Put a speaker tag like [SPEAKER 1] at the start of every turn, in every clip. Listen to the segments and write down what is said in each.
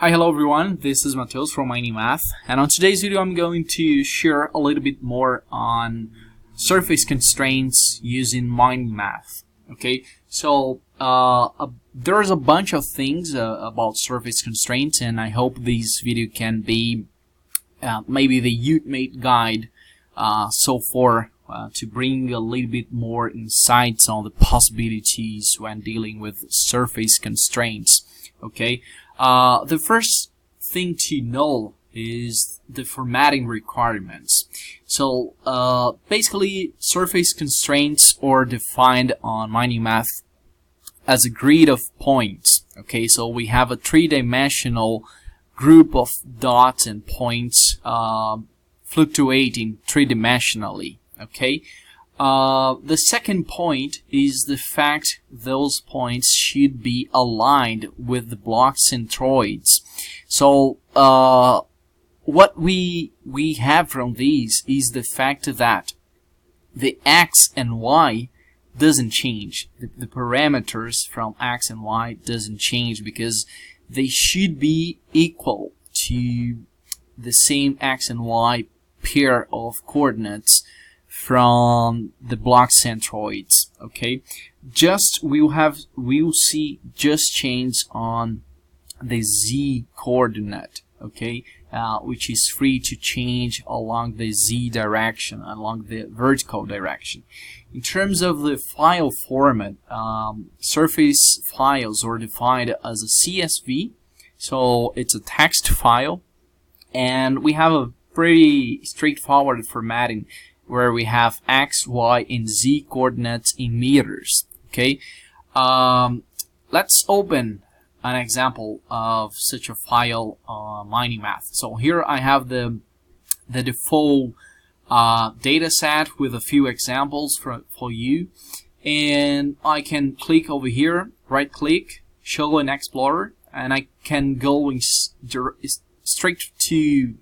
[SPEAKER 1] Hi, hello everyone, this is Mateus from MiningMath, and on today's video I'm going to share a little bit more on surface constraints using MiningMath. Okay, so there's a bunch of things about surface constraints, and I hope this video can be maybe the ultimate guide so far to bring a little bit more insights on the possibilities when dealing with surface constraints. Okay, the first thing to know is the formatting requirements. So basically, surface constraints are defined on MiningMath as a grid of points. Okay, so we have a three-dimensional group of dots and points fluctuating three-dimensionally. Okay. The second point is the fact those points should be aligned with the block centroids. So what we have from these is the fact that the x and y doesn't change. The parameters from x and y doesn't change because they should be equal to the same x and y pair of coordinates from the block centroids. Okay, we'll see just change on the z coordinate. Okay, which is free to change along the z direction, along the vertical direction. In terms of the file format, surface files are defined as a CSV, so it's a text file, and we have a pretty straightforward formatting where we have x, y, and z coordinates in meters. Okay, let's open an example of such a file on MiningMath. So here I have the default data set with a few examples for you, and I can click over here, right click, show in Explorer, and I can go straight to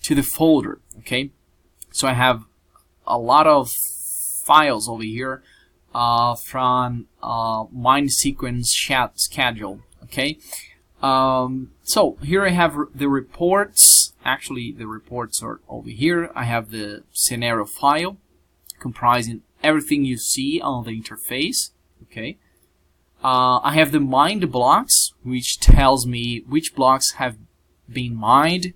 [SPEAKER 1] the folder. Okay, so I have a lot of files over here from mind sequence schedule. Okay, so here I have the reports. Actually, the reports are over here. I have the scenario file comprising everything you see on the interface. Okay, I have the mined blocks, which tells me which blocks have been mined,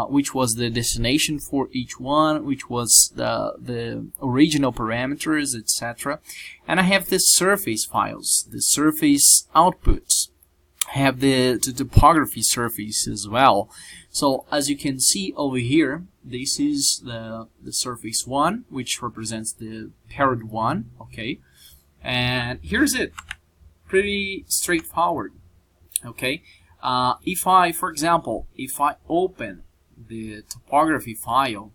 [SPEAKER 1] which was the destination for each one, which was the original parameters, etc. And I have the surface files, the surface outputs. I have the topography surface as well. So as you can see over here, this is the surface 1, which represents the parent 1. Okay, and here's it. Pretty straightforward. Okay. If I, for example, if I open the topography file,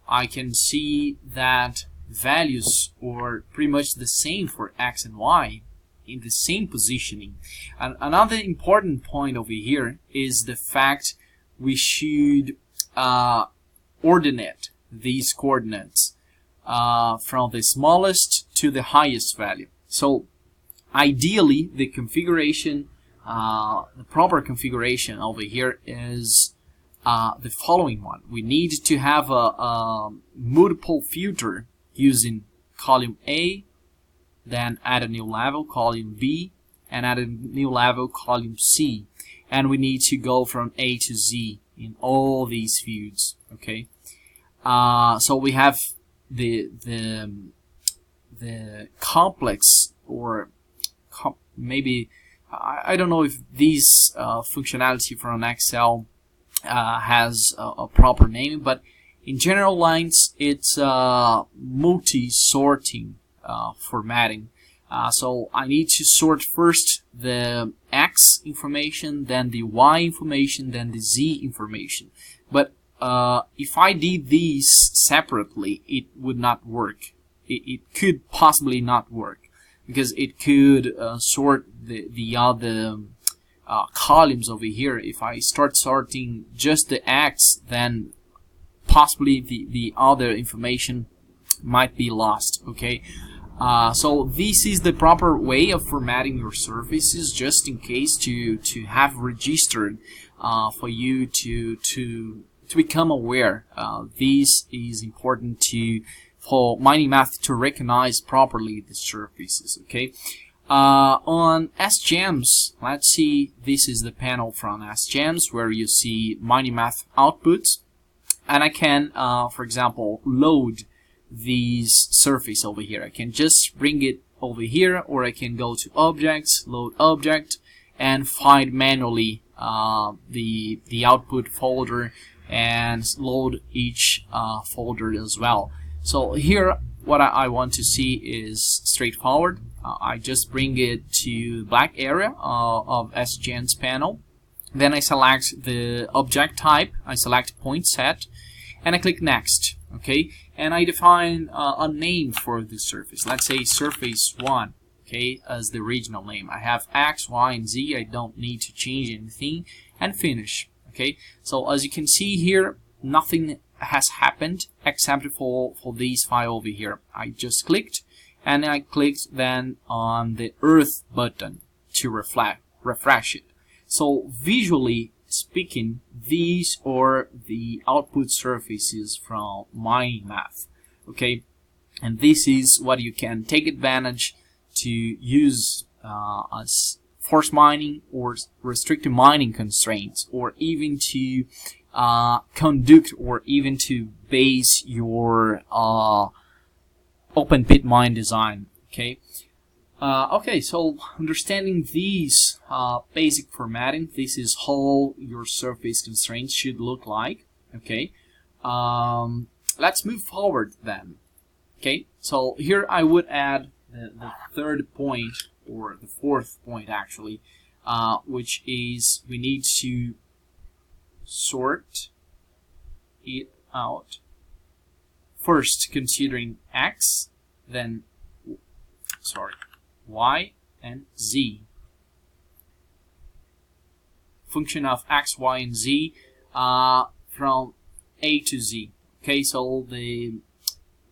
[SPEAKER 1] I can see that values are pretty much the same for x and y in the same positioning. And another important point over here is the fact we should ordinate these coordinates from the smallest to the highest value. So ideally, the configuration, the proper configuration over here is the following one. We need to have a multiple filter using column A, then add a new level, column B, and add a new level, column C. And we need to go from A to Z in all these fields. Okay, so we have the complex, or maybe I don't know if these functionality from Excel has a proper name, but in general lines it's multi-sorting formatting. So I need to sort first the X information, then the Y information, then the Z information. But if I did these separately, it would not work. It could possibly not work, because it could sort the other columns over here. If I start sorting just the X, then possibly the other information might be lost. Okay, So this is the proper way of formatting your surfaces, just in case to have registered for you to become aware. This is important for MiningMath to recognize properly the surfaces. Okay. On SGEMS, let's see. This is the panel from SGEMS where you see MiningMath outputs, and I can, for example, load these surface over here. I can just bring it over here, or I can go to Objects, Load Object, and find manually the output folder and load each folder as well. So here, what I want to see is straightforward. I just bring it to black area of SGEM's panel. Then I select the object type. I select point set, and I click Next. Okay, and I define a name for the surface. Let's say surface 1, okay, as the original name. I have X, Y, and Z. I don't need to change anything, and finish. Okay, so as you can see here, nothing has happened except for this file over here. I just clicked, and I clicked then on the Earth button to refresh it. So visually speaking, these are the output surfaces from MiningMath. Okay, and this is what you can take advantage to use as force mining or restricted mining constraints, or even to conduct, or even to base your open pit mine design. Okay. Okay, so understanding these basic formatting, this is how your surface constraints should look like. Okay, let's move forward then. Okay, so here I would add the third point, or the fourth point actually, which is we need to sort it out. First considering X, then Y and Z. Function of X, Y, and Z from A to Z. Okay, so an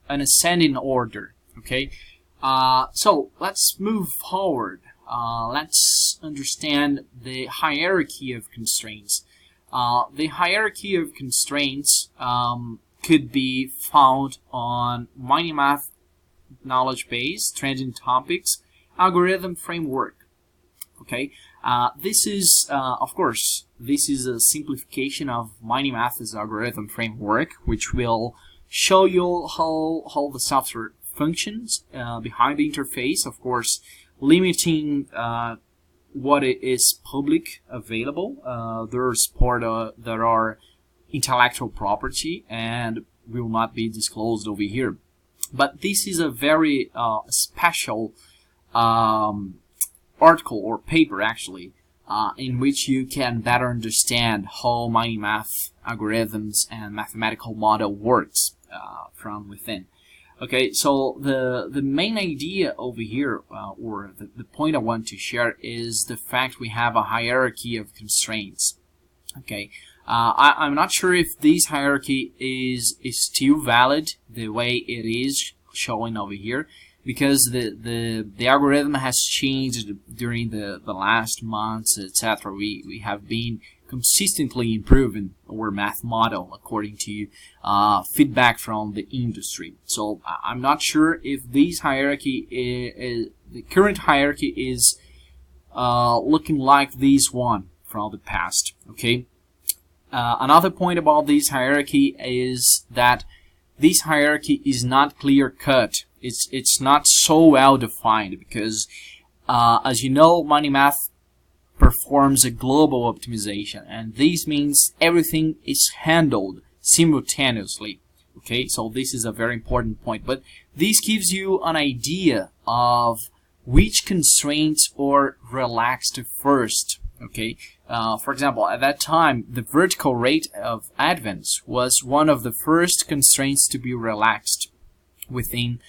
[SPEAKER 1] ascending order. Okay, so let's move forward. Let's understand the hierarchy of constraints. The hierarchy of constraints could be found on MiningMath knowledge base, trending topics, algorithm framework. Okay, this is of course this is a simplification of MiningMath's algorithm framework, which will show you how the software functions behind the interface. Of course, limiting what is public available. There's part that are intellectual property and will not be disclosed over here. But this is a very special article or paper actually, in which you can better understand how MiningMath algorithms and mathematical model works from within. Okay, so the main idea over here, or the point I want to share, is the fact we have a hierarchy of constraints. Okay, I'm not sure if this hierarchy is still valid the way it is showing over here, because the algorithm has changed during the last months, etc. We have been consistently improving our math model according to feedback from the industry. So I'm not sure if this hierarchy is the current hierarchy is looking like this one from the past. Okay. Another point about this hierarchy is that this hierarchy is not clear cut. It's not so well defined because, as you know, MiningMath performs a global optimization, and this means everything is handled simultaneously. Okay, so this is a very important point, but this gives you an idea of which constraints are relaxed first. Okay, for example, at that time, the vertical rate of advance was one of the first constraints to be relaxed within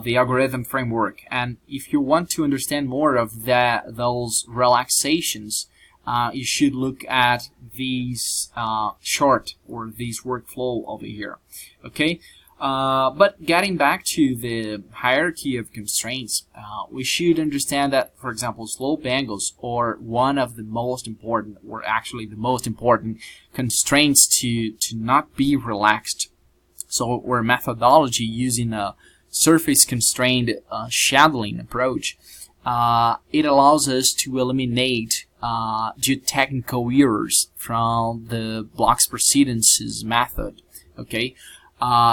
[SPEAKER 1] the algorithm framework. And if you want to understand more of those relaxations, you should look at these chart or these workflow over here. Okay, But getting back to the hierarchy of constraints, we should understand that, for example, slope angles are one of the most important, or actually the most important constraints to not be relaxed. So our methodology using a surface constrained shadowing approach, it allows us to eliminate geotechnical errors from the blocks precedences method. Okay.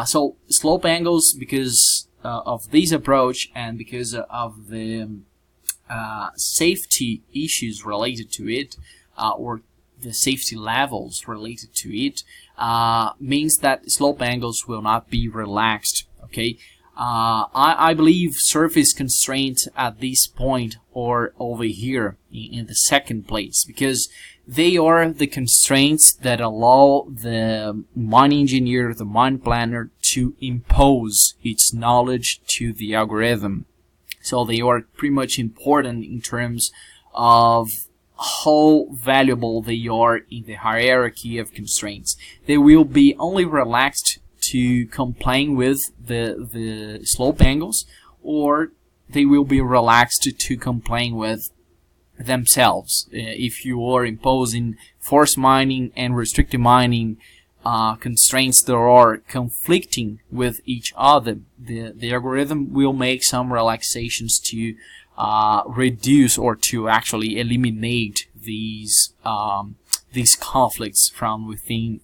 [SPEAKER 1] So slope angles, because of this approach and because of the safety issues related to it, or the safety levels related to it, means that slope angles will not be relaxed. Okay, I believe surface constraints at this point are over here in the second place, because they are the constraints that allow the mine engineer, the mine planner, to impose its knowledge to the algorithm. So they are pretty much important in terms of how valuable they are in the hierarchy of constraints. They will be only relaxed to complying with the slope angles, or they will be relaxed to complying with themselves. If you are imposing force mining and restricted mining constraints that are conflicting with each other, the algorithm will make some relaxations to reduce or to actually eliminate these conflicts from within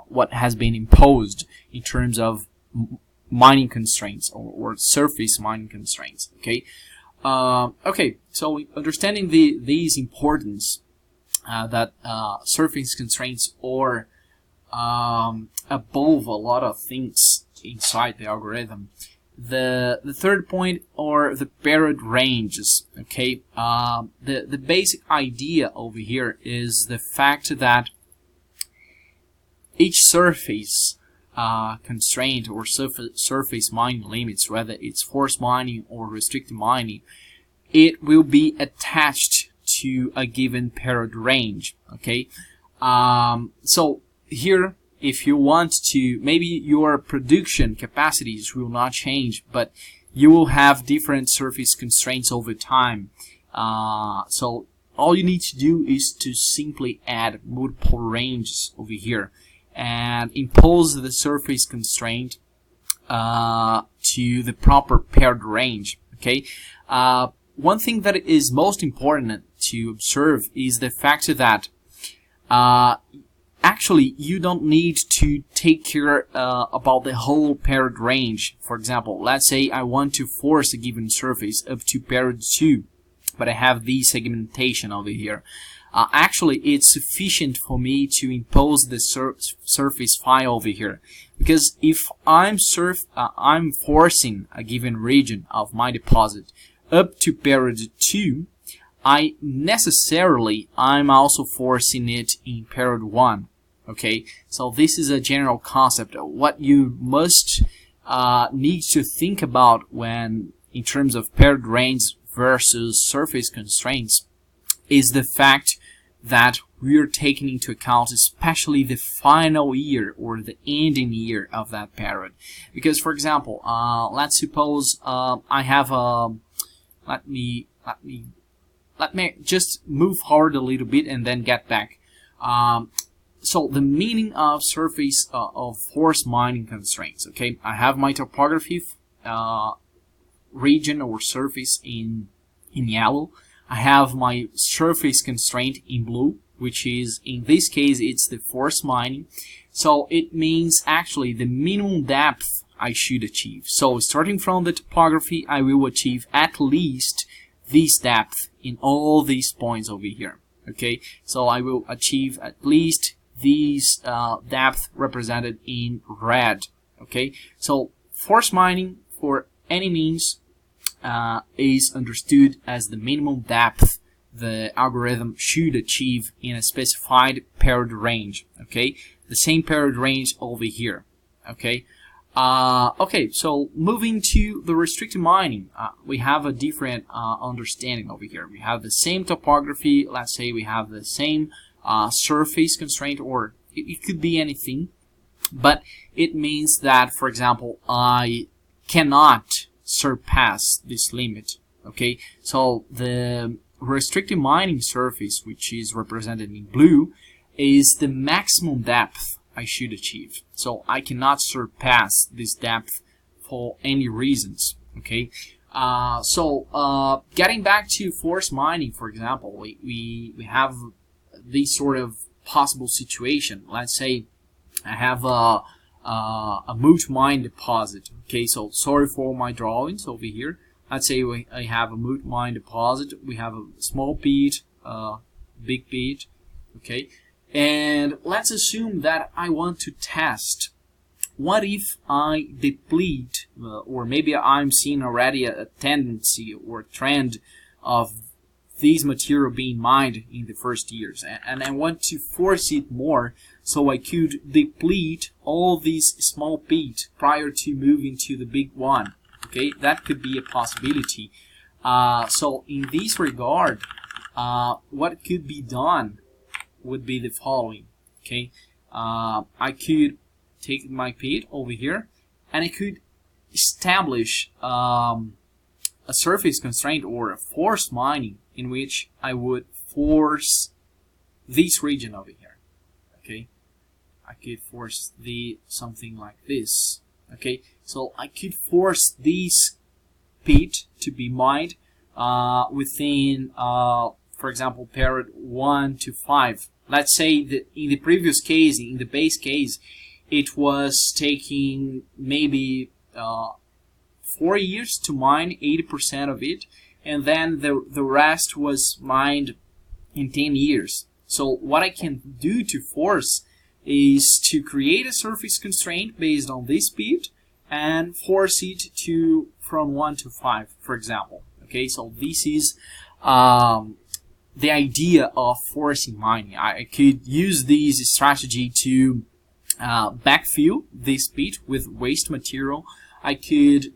[SPEAKER 1] what has been imposed in terms of mining constraints or surface mining constraints. Okay. Okay, so understanding these importance that surface constraints are above a lot of things inside the algorithm. The third point are the period ranges. Okay, the basic idea over here is the fact that each surface constraint or surface mining limits, whether it's force mining or restricted mining, it will be attached to a given period range. Okay, so here, if you want to, maybe your production capacities will not change, but you will have different surface constraints over time. So all you need to do is to simply add multiple ranges over here and impose the surface constraint to the proper paired range. Okay. One thing that is most important to observe is the fact that actually you don't need to take care about the whole paired range. For example, let's say I want to force a given surface up to paired 2, but I have this segmentation over here. Actually, it's sufficient for me to impose the surface phi over here, because if I'm forcing a given region of my deposit up to period 2, I'm also forcing it in period 1. Okay, so this is a general concept. What you must need to think about when, in terms of paired range versus surface constraints, is the fact that we are taking into account especially the final year or the ending year of that period. Because, for example, let's suppose I have a let me just move forward a little bit and then get back. So the meaning of surface of force mining constraints. Okay, I have my topography region or surface in yellow. I have my surface constraint in blue, which is, in this case, it's the force mining. So it means actually the minimum depth I should achieve. So starting from the topography, I will achieve at least this depth in all these points over here. Okay, so I will achieve at least these depth represented in red. Okay, so force mining for any means is understood as the minimum depth the algorithm should achieve in a specified paired range. Okay, the same paired range over here. Okay. Okay, so moving to the restricted mining, we have a different understanding over here. We have the same topography. Let's say we have the same surface constraint, or it could be anything. but it means that, for example, I cannot surpass this limit. Okay, so the restricted mining surface, which is represented in blue, is the maximum depth I should achieve. So I cannot surpass this depth for any reasons. Okay, getting back to forced mining, for example, we have this sort of possible situation. Let's say I have a moot mine deposit. Okay, so sorry for my drawings over here. Let's say I have a moot mine deposit. We have a small pit, big pit. Okay, and let's assume that I want to test. What if I deplete, or maybe I'm seeing already a tendency or trend of these material being mined in the first years, and I want to force it more, so I could deplete all these small pits prior to moving to the big one. Okay, that could be a possibility. So in this regard, what could be done would be the following. Okay, I could take my pit over here, and I could establish a surface constraint or a forced mining in which I would force this region over here. Okay, I could force something like this. Okay, so I could force this pit to be mined within, for example, period 1 to 5. Let's say that in the previous case, in the base case, it was taking maybe 4 years to mine 80% of it, and then the rest was mined in 10 years. So what I can do to force is to create a surface constraint based on this pit and force it to from 1 to 5, for example. Okay, so this is the idea of forcing mining. I could use this strategy to backfill this pit with waste material. I could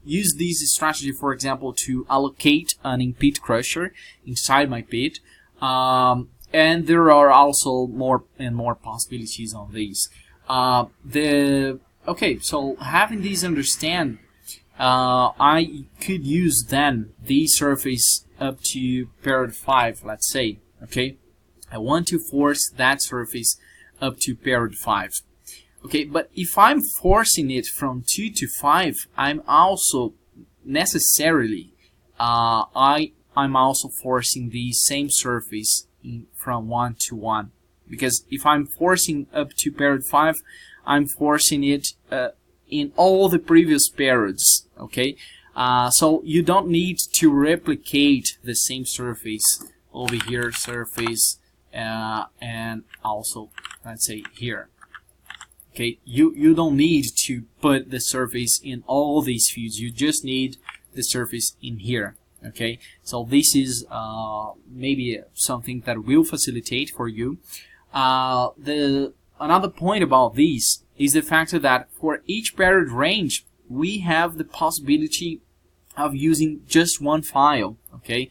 [SPEAKER 1] use this strategy, for example, to allocate an in-pit crusher inside my pit. And there are also more and more possibilities on these. Okay, so having these understand, I could use then the surface up to period 5, let's say. Okay, I want to force that surface up to period 5. Okay, but if I'm forcing it from 2 to 5, I'm also necessarily I'm also forcing the same surface from 1 to 1, because if I'm forcing up to period 5, I'm forcing it in all the previous periods. Okay, so you don't need to replicate the same surface over here, surface, and also let's say here. Okay, you don't need to put the surface in all these fields. You just need the surface in here. Okay, so this is maybe something that will facilitate for you. Another point about this is the fact that for each period range, we have the possibility of using just one file. Okay,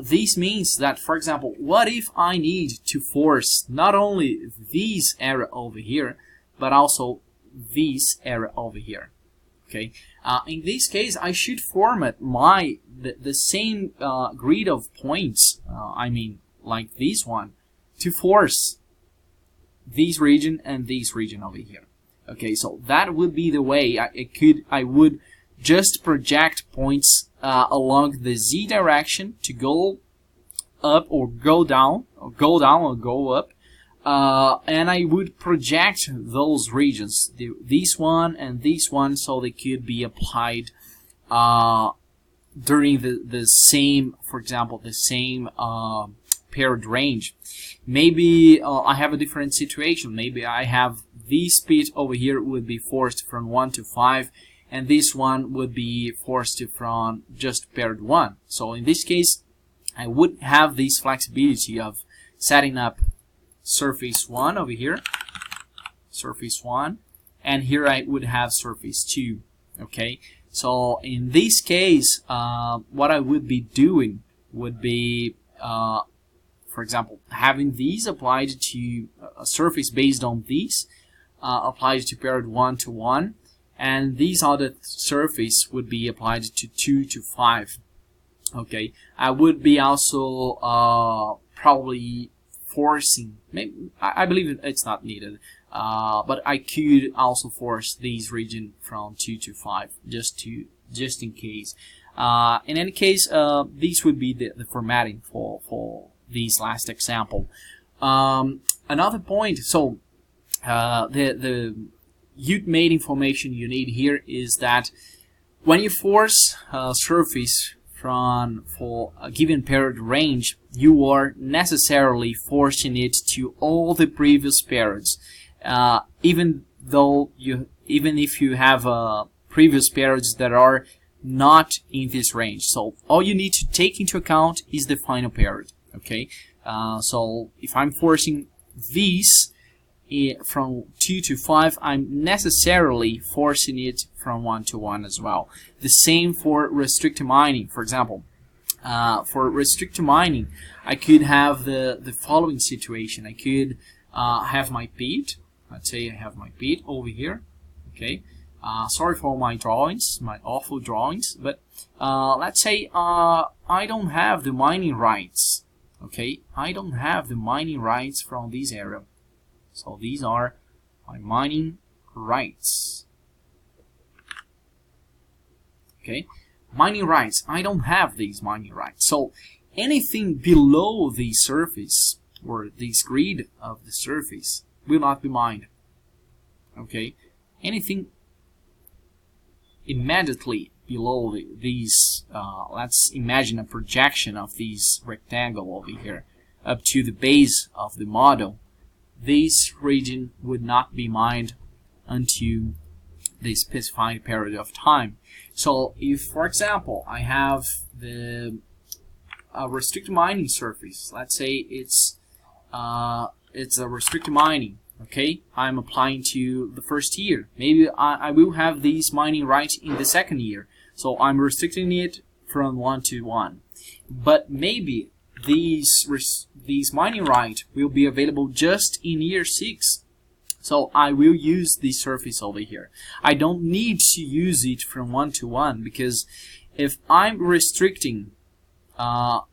[SPEAKER 1] this means that, for example, what if I need to force not only this area over here, but also this area over here? Okay, in this case, I should format the same grid of points. I mean, like this one, to force this region and this region over here. Okay, so that would be the way I would just project points along the z direction to go up or go down, or go down or go up. And I would project those regions, this one and this one, so they could be applied during the same, for example, the same paired range. Maybe I have a different situation. Maybe I have this pit over here would be forced from 1 to 5, and this one would be forced from just paired 1. So in this case, I would have this flexibility of setting up surface 1 over here, surface 1, and here I would have surface 2. Okay, so in this case, what I would be doing would be, for example, having these applied to a surface based on these, applied to period 1 to 1, and these other surface would be applied to 2 to 5. Okay, I would be also probably forcing, maybe, I believe it's not needed, but I could also force these region from 2 to 5 just in case. In any case, these would be the formatting for this last example. Another point, so the ultimate information you need here is that when you force a surface for a given period range, you are necessarily forcing it to all the previous periods, even if you have previous periods that are not in this range. So all you need to take into account is the final period. Okay, so if I'm forcing these from 2 to 5, I'm necessarily forcing it from 1 to 1 as well. The same for restricted mining. For example, for restricted mining, I could have the following situation. I could have my pit. Let's say I have my pit over here. Okay, sorry for my drawings, my awful drawings, but let's say I don't have the mining rights. Okay, I don't have the mining rights from this area. So these are my mining rights. Okay, mining rights. I don't have these mining rights. So anything below the surface or this grid of the surface will not be mined. Okay, anything immediately below these, let's imagine a projection of this rectangle over here up to the base of the model. This region would not be mined until the specified period of time. So if, for example, I have the restricted mining surface, let's say it's a restricted mining. Okay, I'm applying to the first year. Maybe I will have these mining rights in the second year, so I'm restricting it from 1 to 1. But maybe these mining rights will be available just in year 6. So I will use this surface over here. I don't need to use it from 1 to 1, because if I'm restricting all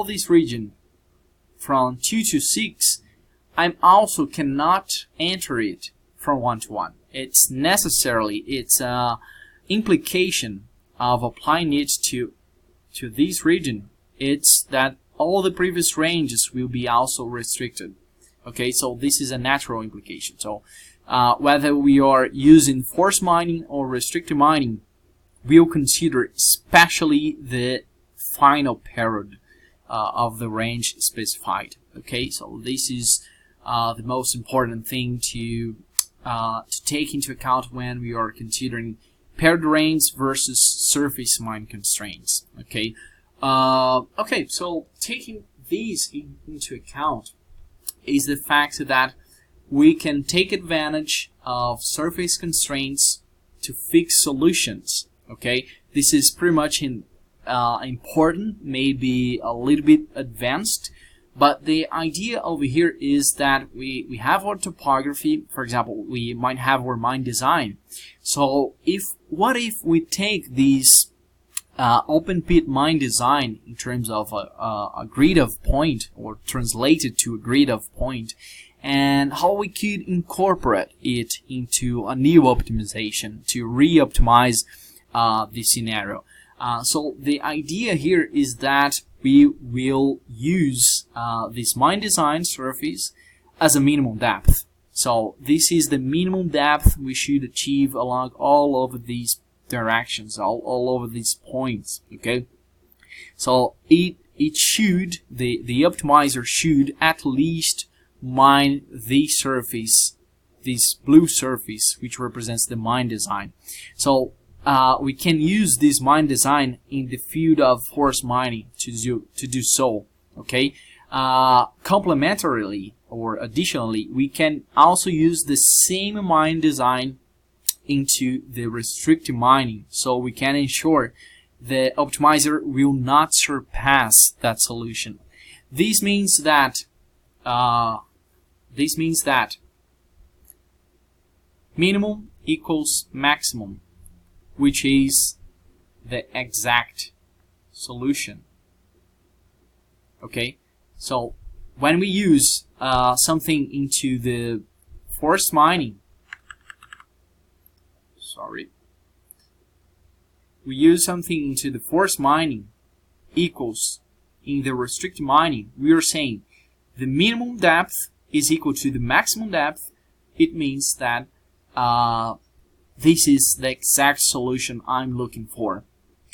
[SPEAKER 1] this region from 2 to 6, I also cannot enter it from 1 to 1. It's an implication of applying it to this region. It's that all the previous ranges will be also restricted. Okay, so this is a natural implication. So whether we are using forced mining or restricted mining, we'll consider especially the final period of the range specified. Okay, so this is the most important thing to take into account when we are considering paired range versus surface mine constraints. Okay. Okay, so taking these into account is the fact that we can take advantage of surface constraints to fix solutions. Okay, this is pretty much important, maybe a little bit advanced, but the idea over here is that we have our topography. For example, we might have our mine design. So what if we take these open pit mine design in terms of a grid of point, or translated to a grid of point, and how we could incorporate it into a new optimization to re-optimize the scenario. So the idea here is that we will use this mine design surface as a minimum depth. So this is the minimum depth we should achieve along all of these directions, all over these points. Okay, so the optimizer should at least mine the surface, this blue surface, which represents the mine design. So we can use this mine design in the field of forest mining to do so. Okay, complementarily or additionally, we can also use the same mine design into the restricted mining, so we can ensure the optimizer will not surpass that solution. This means that minimum equals maximum, which is the exact solution. Okay, so when we use something into the forced mining, we use something into the forced mining equals in the restricted mining, we are saying the minimum depth is equal to the maximum depth. It means that this is the exact solution I'm looking for.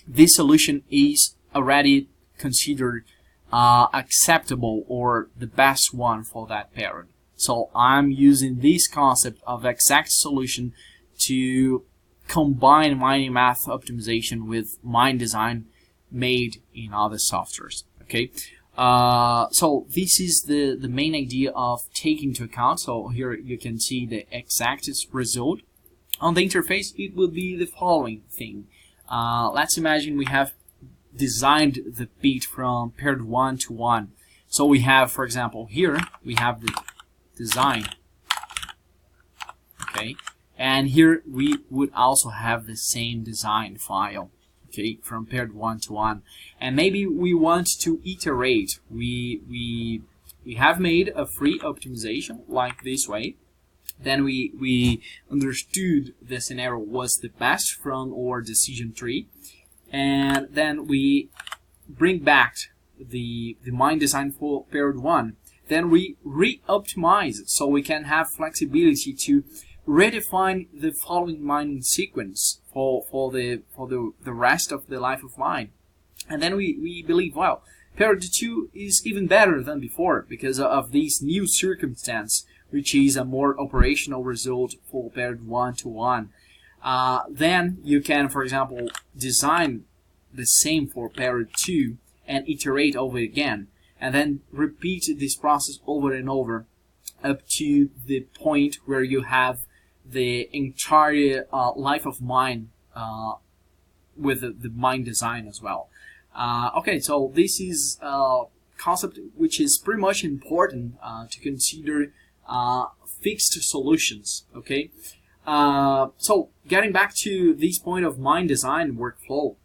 [SPEAKER 1] This solution is already considered acceptable or the best one for that period. So I'm using this concept of exact solution to combine MiningMath optimization with mine design made in other softwares. Okay, so this is the main idea of taking into account. So here you can see the exact result. On the interface, it will be the following thing. Let's imagine we have designed the pit from paired 1 to 1. So we have, for example, here we have the design. Okay, and here we would also have the same design file. Okay, from paired 1 to 1, and maybe we want to iterate. We have made a free optimization like this way. Then we understood the scenario was the best from our decision tree, and then we bring back the mine design for paired 1. Then we re-optimize it so we can have flexibility to redefine the following mining sequence for the rest of the life of mine. And then we believe, well, paired 2 is even better than before because of this new circumstance, which is a more operational result for paired 1 to 1. Then you can, for example, design the same for paired 2 and iterate over it again, and then repeat this process over and over up to the point where you have the entire life of mine with the mine design as well. Okay, so this is a concept which is pretty much important to consider fixed solutions. Okay, so getting back to this point of mine design workflow,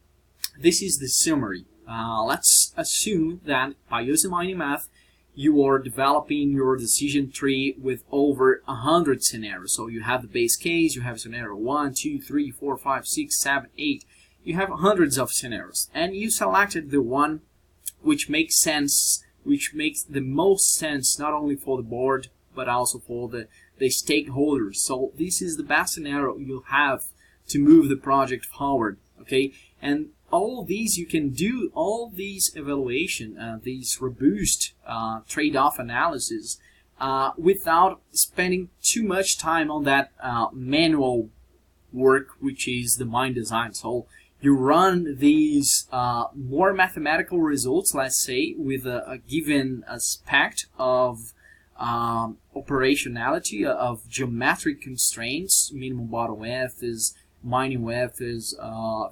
[SPEAKER 1] this is the summary. Let's assume that by using MiningMath, you are developing your decision tree with over 100 scenarios. So you have the base case, you have scenario 1, 2, 3, 4, 5, 6, 7, 8. You have hundreds of scenarios, and you selected the one which makes sense, which makes the most sense not only for the board but also for the stakeholders. So this is the best scenario you'll have to move the project forward. Okay, and all these you can do, all these evaluation, these robust trade-off analysis without spending too much time on that manual work, which is the mine design. So you run these more mathematical results, let's say, with a given aspect of operationality, of geometric constraints. Minimum bottom width is mining width is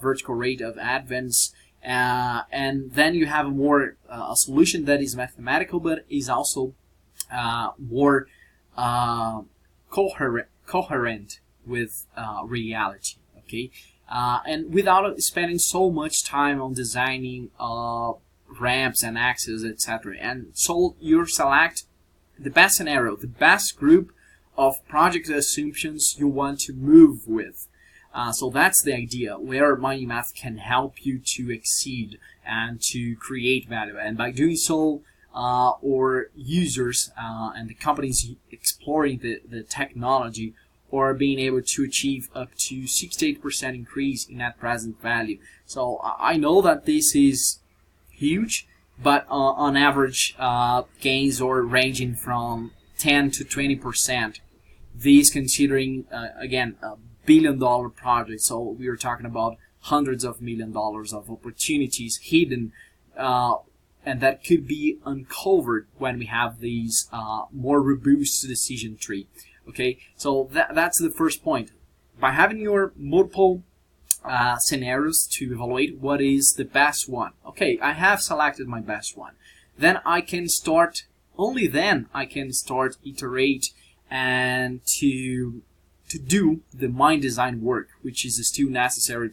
[SPEAKER 1] vertical rate of advance, and then you have a more a solution that is mathematical but is also more coherent with reality. Okay, and without spending so much time on designing ramps and axes, etc. And so you select the best scenario, the best group of project assumptions you want to move with. So that's the idea, where MiningMath can help you to exceed and to create value. And by doing so, our users and the companies exploring the technology are being able to achieve up to 68% increase in net present value. So I know that this is huge, but on average, gains are ranging from 10 to 20%. These considering, again, billion-dollar project, so we are talking about hundreds of $1 million of opportunities hidden, and that could be uncovered when we have these more robust decision tree. Okay, so that's the first point. By having your multiple scenarios to evaluate what is the best one. Okay, I have selected my best one. Then I can start, only then I can start iterate and to to do the mine design work, which is still necessary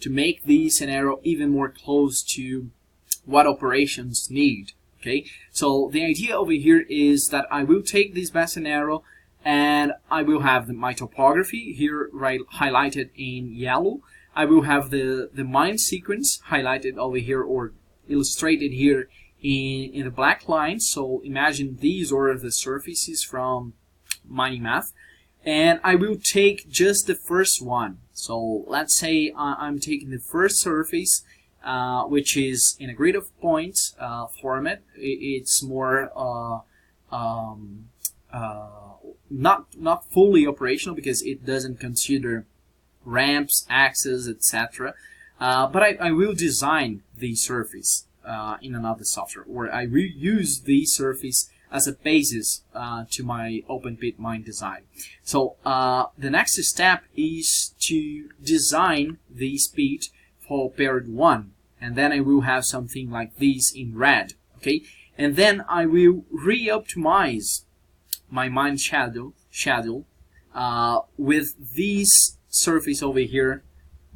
[SPEAKER 1] to make the scenario even more close to what operations need. Okay, so the idea over here is that I will take this best scenario and I will have my topography here highlighted in yellow. I will have the mine sequence highlighted over here or illustrated here in the black line. So imagine these are the surfaces from MiningMath, and I will take just the first one. So let's say I'm taking the first surface, which is in a grid of points format. It's more not fully operational because it doesn't consider ramps, axes, etc. But I will design the surface in another software, or I will use the surface as a basis to my open pit mine design. So the next step is to design this pit for period 1, and then I will have something like this in red. Okay, and then I will re-optimize my mine schedule with this surface over here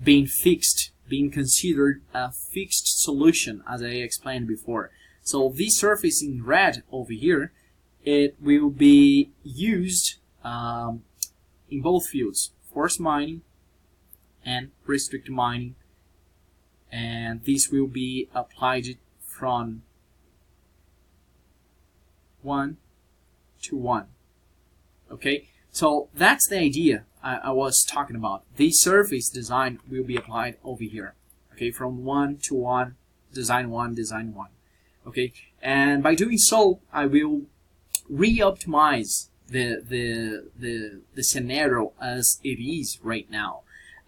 [SPEAKER 1] being fixed, being considered a fixed solution, as I explained before. So this surface in red over here, it will be used in both fields, forced mining and restricted mining, and this will be applied from 1 to 1. Okay, so that's the idea I was talking about. This surface design will be applied over here. Okay, from 1 to 1, design 1, design 1. Okay, and by doing so, I will re-optimize the scenario as it is right now.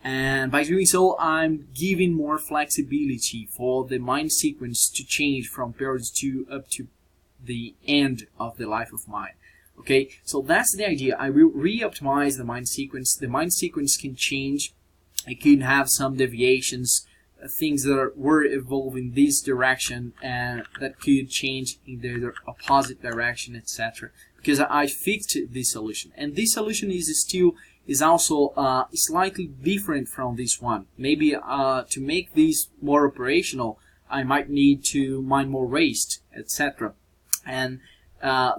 [SPEAKER 1] And by doing so, I'm giving more flexibility for the mine sequence to change from period 2 up to the end of the life of mine. Okay, so that's the idea. I will re-optimize the mine sequence. The mine sequence can change. It can have some deviations, things that were evolving this direction and that could change in the opposite direction, etc. Because I fixed this solution, and this solution is also slightly different from this one. Maybe to make this more operational, I might need to mine more waste, etc. And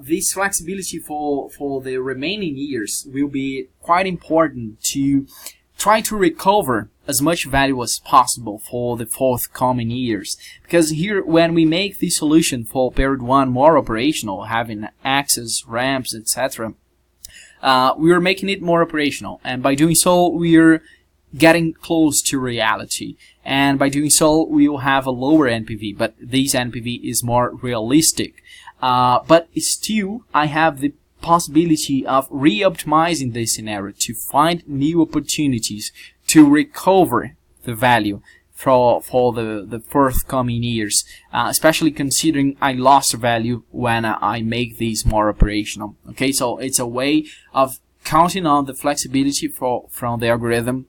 [SPEAKER 1] this flexibility for the remaining years will be quite important to try to recover as much value as possible for the forthcoming years. Because here, when we make the solution for period 1 more operational, having axes, ramps, etc., we are making it more operational, and by doing so, we are getting close to reality. And by doing so, we will have a lower NPV, but this NPV is more realistic. But still, I have the possibility of re-optimizing this scenario to find new opportunities to recover the value for the forthcoming years, especially considering I lost value when I make these more operational. Okay, so it's a way of counting on the flexibility from the algorithm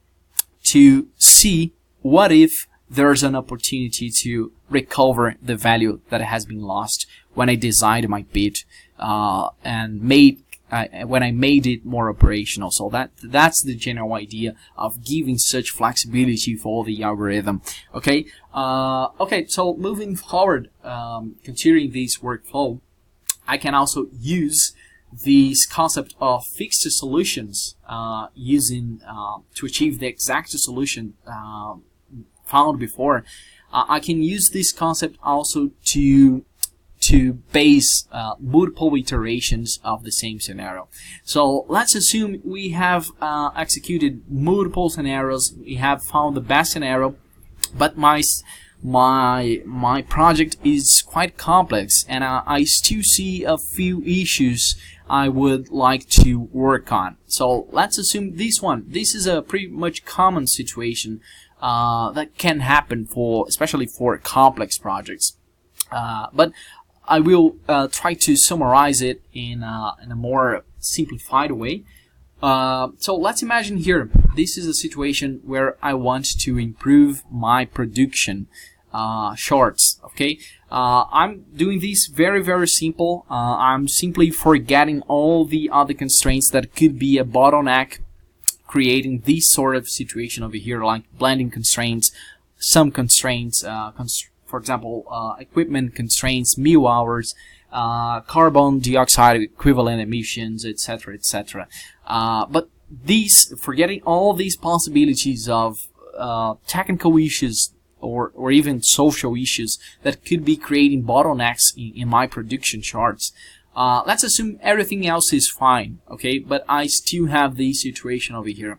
[SPEAKER 1] to see what if there's an opportunity to recover the value that has been lost when I designed my pit and when I made it more operational. So that's the general idea of giving such flexibility for the algorithm. Okay, okay. So moving forward, considering this workflow, I can also use this concept of fixed solutions using to achieve the exact solution found before. I can use this concept also to base multiple iterations of the same scenario. So let's assume we have executed multiple scenarios. We have found the best scenario, but my project is quite complex, and I still see a few issues I would like to work on. So let's assume this one. This is a pretty much common situation that can happen especially for complex projects. But I will try to summarize it in a more simplified way. So let's imagine here, this is a situation where I want to improve my production shorts. Okay, I'm doing this very simple. I'm simply forgetting all the other constraints that could be a bottleneck creating this sort of situation over here, like blending constraints, some constraints, for example, equipment constraints, meal hours, carbon dioxide equivalent emissions, etc., etc. But forgetting all these possibilities of technical issues or even social issues that could be creating bottlenecks in my production charts. Let's assume everything else is fine, okay? But I still have this situation over here.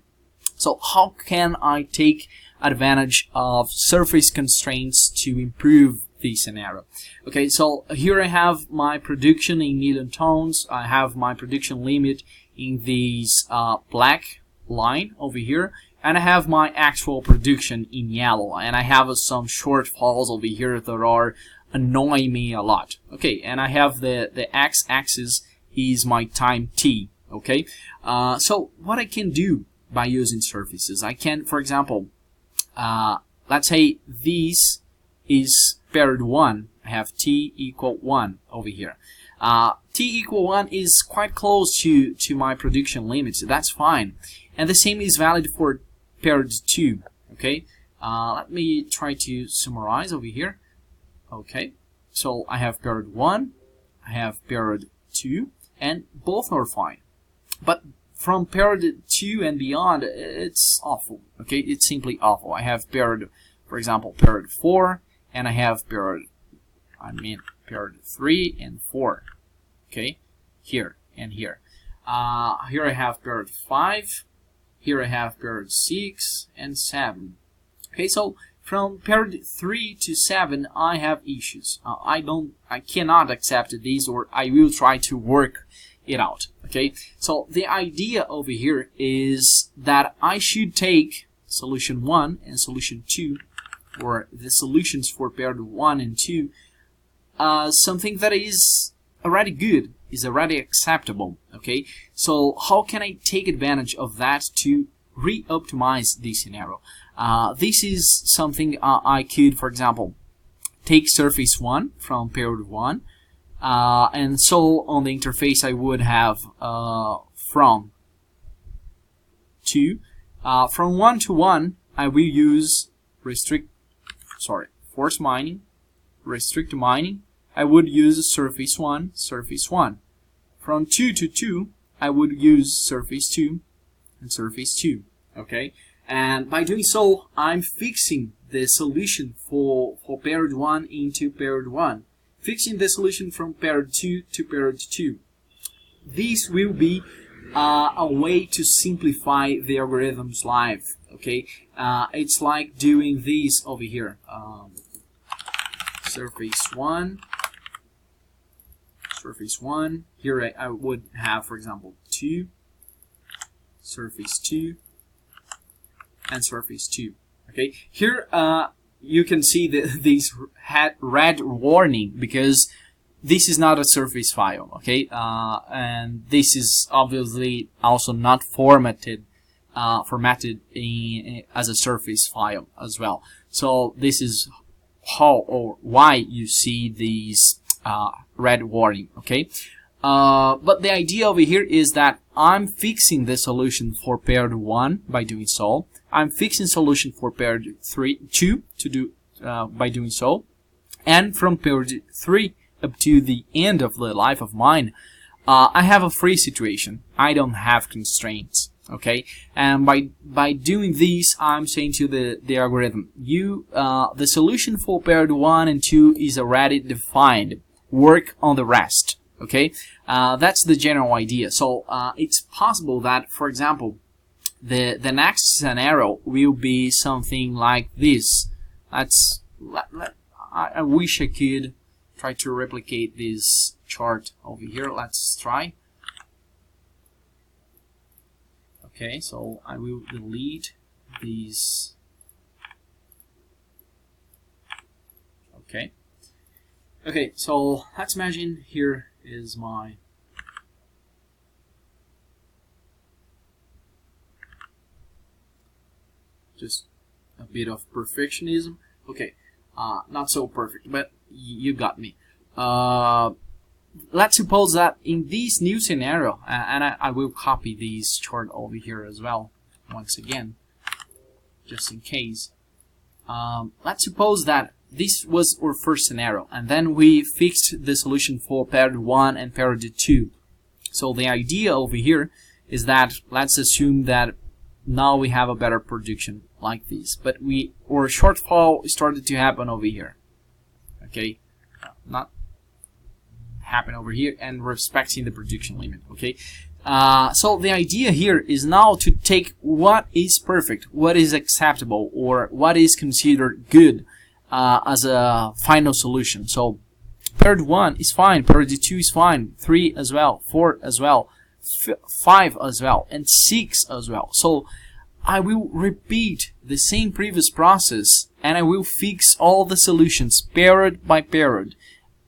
[SPEAKER 1] So how can I take advantage of surface constraints to improve this scenario? Okay, so here I have my production in million tons. I have my production limit in this black line over here, and I have my actual production in yellow, and I have some shortfalls over here that are annoying me a lot. Okay, and I have the x-axis is my time t. Okay, so what I can do by using surfaces, I can, for example, let's say this is period 1. I have t equal 1 over here. T equal 1 is quite close to my production limits. That's fine. And the same is valid for period 2. Okay, let me try to summarize over here. Okay, so I have period 1, I have period 2, and both are fine. But from period 2 and beyond, it's awful. Okay, it's simply awful. I have period, for example, period 4, and I have period 3 and 4. Okay, here and here. Here I have period 5. Here I have period 6 and 7. Okay, so from period 3 to 7, I have issues. I cannot accept these, or I will try to work it out. Okay, so the idea over here is that I should take solution 1 and solution 2, or the solutions for period 1 and 2, something that is already good, is already acceptable. Okay, so how can I take advantage of that to re-optimize this scenario? This is something I could, for example, take surface 1 from period 1, and so on the interface I would have from 2. From 1 to 1, I will use force mining, restrict mining. I would use surface 1, surface 1. From 2 to 2, I would use surface 2 and surface 2. Okay, and by doing so, I'm fixing the solution for period 1 into period 1, fixing the solution from period 2 to period 2. This will be a way to simplify the algorithm's life. Okay, it's like doing this over here. Surface 1. Surface 1. Here I would have, for example, 2. Surface 2. And surface 2. Okay, here you can see this red warning because this is not a surface file. Okay, and this is obviously also not formatted as a surface file as well. So this is how or why you see these red warning. Okay, but the idea over here is that I'm fixing the solution for period 1 by doing so. I'm fixing solution for period 2 to do by doing so, and from period 3 up to the end of the life of mine, I have a free situation. I don't have constraints. Okay, and by doing this, I'm saying to the algorithm, the solution for period 1 and 2 is already defined. Work on the rest. Okay, that's the general idea. So it's possible that, for example, the next scenario will be something like this. I wish I could try to replicate this chart over here. Let's try. Okay, so I will delete these. Okay. Okay, so let's imagine here is my just a bit of perfectionism. Okay, not so perfect, but you got me. Let's suppose that in this new scenario, and I will copy this chart over here as well. once again, just in case. Let's suppose that this was our first scenario, and then we fixed the solution for period 1 and period 2. So the idea over here is that let's assume that now we have a better prediction like this, but our shortfall started to happen over here. Okay, not happen over here, and respecting the prediction limit. Okay, so the idea here is now to take what is perfect, what is acceptable, or what is considered good as a final solution. So period 1 is fine, period 2 is fine, 3 as well, 4 as well, 5 as well, and 6 as well. So I will repeat the same previous process, and I will fix all the solutions period by period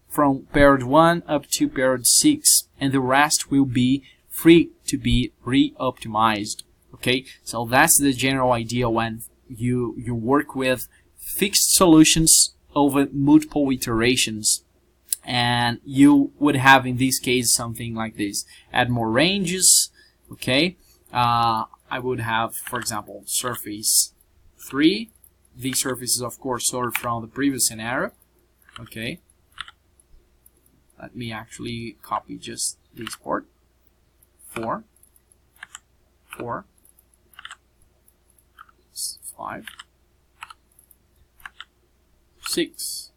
[SPEAKER 1] from period 1 up to period 6, and the rest will be free to be re-optimized. Okay, so that's the general idea when you work with fixed solutions over multiple iterations. And you would have in this case something like this: add more ranges. Okay, I would have, for example, surface 3. These surfaces, of course, are from the previous scenario. Okay, let me actually copy just this part. 4, 4, 5, 6.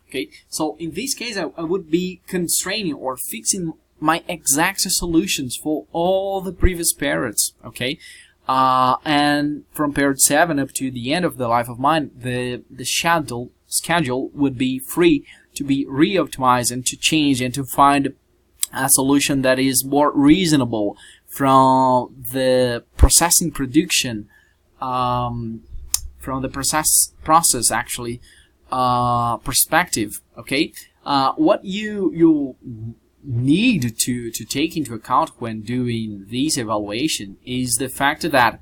[SPEAKER 1] Okay, so in this case I would be constraining or fixing my exact solutions for all the previous periods. Okay, and from period 7 up to the end of the life of mine, the schedule would be free to be re-optimized and to change and to find a solution that is more reasonable from the processing prediction, from the process actually perspective. Okay, what you need to take into account when doing this evaluation is the fact that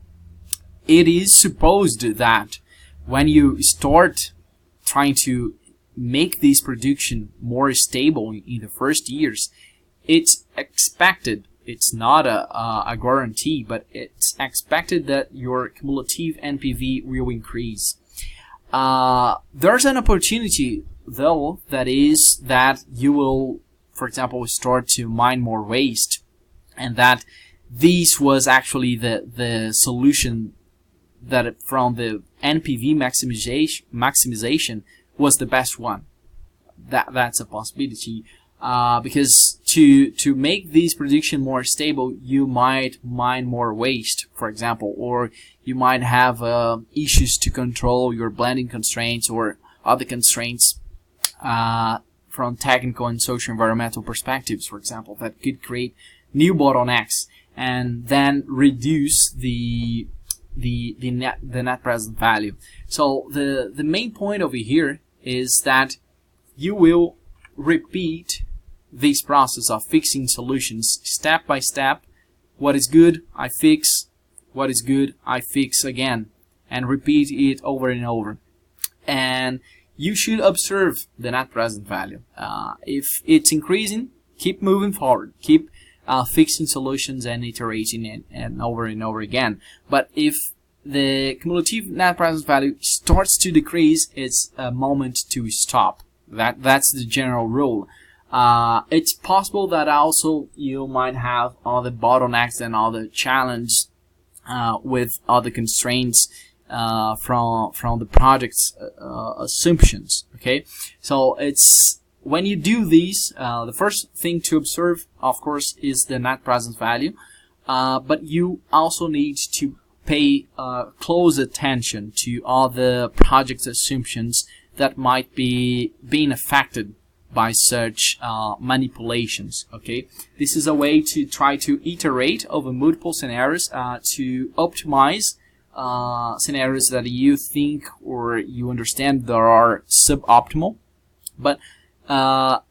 [SPEAKER 1] it is supposed that when you start trying to make this prediction more stable in the first years, it's expected, it's not a guarantee, but it's expected that your cumulative NPV will increase. There's an opportunity though, that is that you will, for example, start to mine more waste, and that this was actually the solution that from the NPV maximization was the best one. That's a possibility, because to make this prediction more stable, you might mine more waste, for example, or you might have issues to control your blending constraints or other constraints from technical and social environmental perspectives, for example, that could create new bottlenecks and then reduce the net present value. So the main point over here is that you will repeat this process of fixing solutions step by step. What is good, I fix. What is good, I fix again, and repeat it over and over. And you should observe the net present value. If it's increasing, keep moving forward. Keep fixing solutions and iterating and over again. But if the cumulative net present value starts to decrease, it's a moment to stop. That's the general rule. It's possible that also you might have all the bottlenecks and all the challenges with all the constraints from the project's assumptions. Okay, so it's when you do these, the first thing to observe, of course, is the net present value, but you also need to pay close attention to all the project's assumptions that might be being affected by such manipulations. Okay, this is a way to try to iterate over multiple scenarios to optimize scenarios that you think or you understand that are suboptimal, but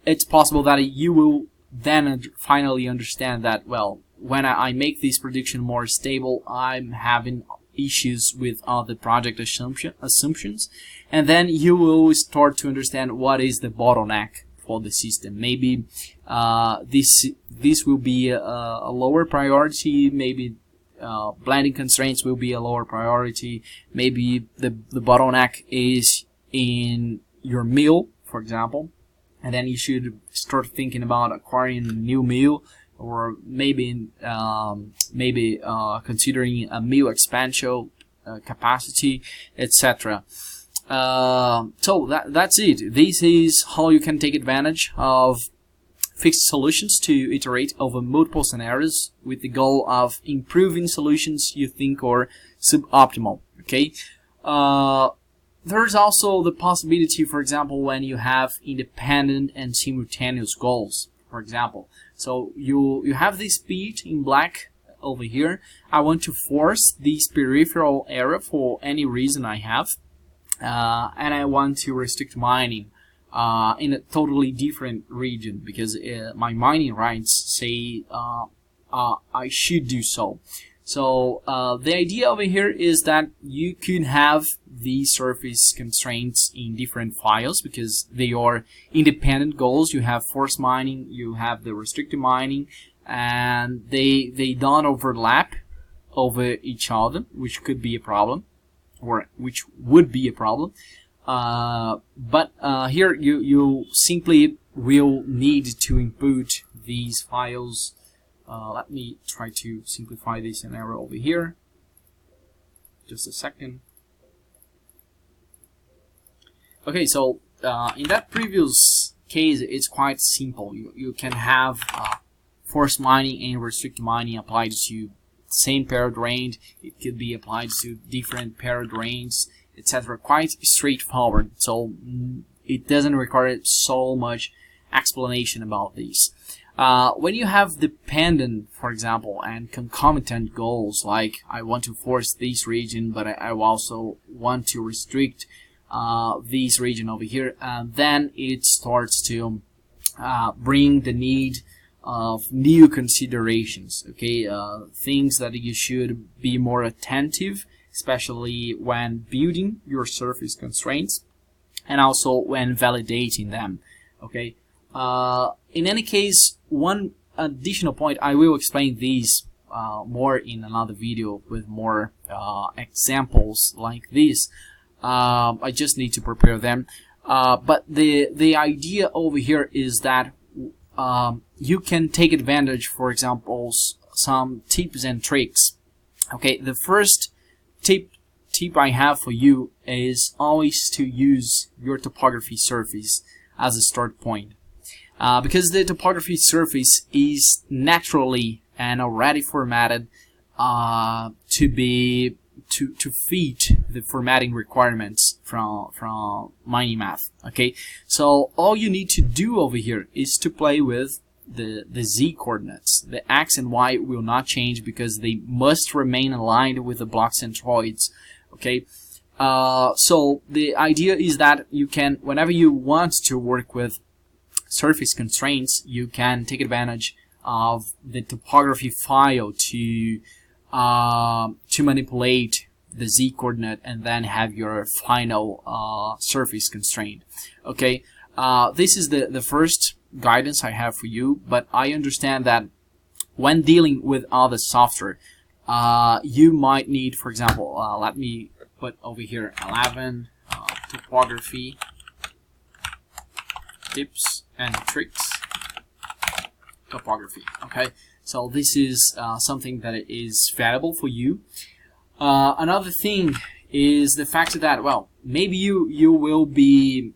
[SPEAKER 1] it's possible that you will then finally understand that, well, when I make this prediction more stable, I'm having issues with the project assumptions, and then you will start to understand what is the bottleneck for the system. Maybe this will be a lower priority, maybe blending constraints will be a lower priority. Maybe the bottleneck is in your mill, for example, and then you should start thinking about acquiring a new mill, or maybe considering a mill expansion capacity, etc. So that's it. This is how you can take advantage of fixed solutions to iterate over multiple scenarios with the goal of improving solutions you think are suboptimal. Okay. There's also the possibility, for example, when you have independent and simultaneous goals, for example. So you have this bit in black over here. I want to force this peripheral area for any reason I have, and I want to restrict mining in a totally different region because my mining rights say I should do so. So the idea over here is that you could have these surface constraints in different files because they are independent goals. You have forced mining, you have the restricted mining, and they don't overlap over each other, which could be a problem, or which would be a problem. But here you simply will need to input these files. Let me try to simplify this scenario over here. Just a second. Okay, so in that previous case, it's quite simple. You can have forced mining and restricted mining applied to same paired range. It could be applied to different paired ranges, etc. Quite straightforward. So it doesn't require so much explanation about this. When you have dependent, for example, and concomitant goals, like I want to force this region, but I also want to restrict this region over here, then it starts to bring the need of new considerations, okay? Things that you should be more attentive, especially when building your surface constraints, and also when validating them, okay? In any case, one additional point, I will explain these more in another video with more examples like this. I just need to prepare them. But the idea over here is that you can take advantage, for example, some tips and tricks. Okay, the first tip I have for you is always to use your topography surface as a start point. Because the topography surface is naturally and already formatted to fit the formatting requirements from MiningMath. Okay, so all you need to do over here is to play with the z coordinates. The x and y will not change because they must remain aligned with the block centroids. Okay, so the idea is that you can, whenever you want to work with surface constraints, you can take advantage of the topography file to manipulate the z coordinate and then have your final surface constraint. Okay, this is the first guidance I have for you, but I understand that when dealing with other software, you might need, for example, let me put over here 11 topography tips and tricks topography. Okay, so this is something that is valuable for you. Another thing is the fact that, well, maybe you will be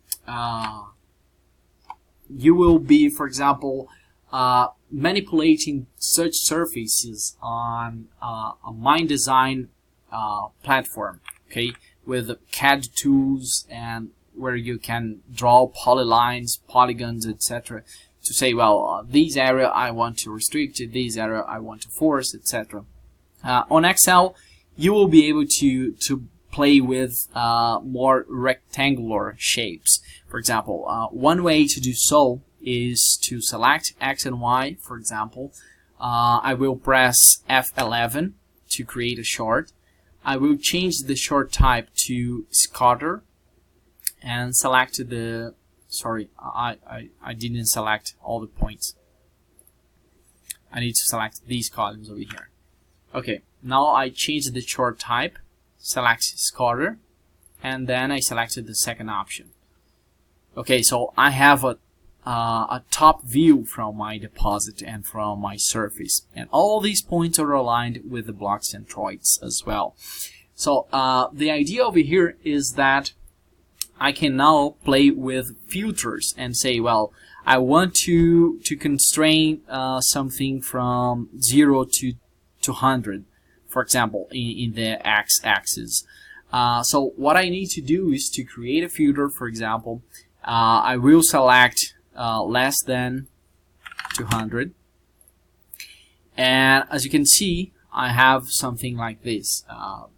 [SPEAKER 1] for example, manipulating such surfaces on a mine design platform, okay, with CAD tools and where you can draw polylines, polygons, etc. to say, well, this area I want to restrict, this area I want to force, etc. On Excel, you will be able to play with more rectangular shapes. For example, one way to do so is to select X and Y, for example. I will press F11 to create a chart. I will change the chart type to scatter and select the, sorry, I didn't select all the points. I need to select these columns over here. Okay, now I changed the chart type, select scatter, and then I selected the second option. Okay, so I have a top view from my deposit and from my surface, and all these points are aligned with the block centroids as well. So the idea over here is that I can now play with filters and say, well, I want to constrain something from 0 to 200, for example, in the x-axis. So what I need to do is to create a filter. For example, I will select less than 200, and as you can see, I have something like this.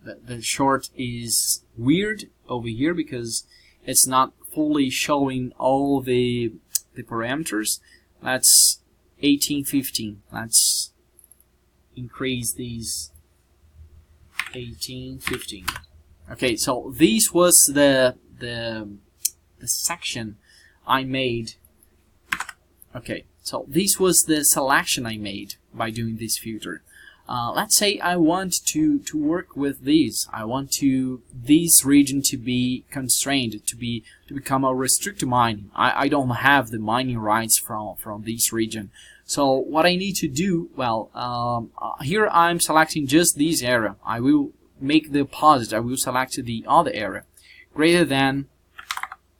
[SPEAKER 1] The chart is weird over here because it's not fully showing all the parameters. That's 1815. Let's increase these 1815. Okay, so this was the section I made. Okay, so this was the selection I made by doing this filter. Let's say I want to work with these. I want this region to be constrained, to become a restricted mining. I don't have the mining rights from this region. So what I need to do, well, here I'm selecting just this area. I will make the opposite. I will select the other area, greater than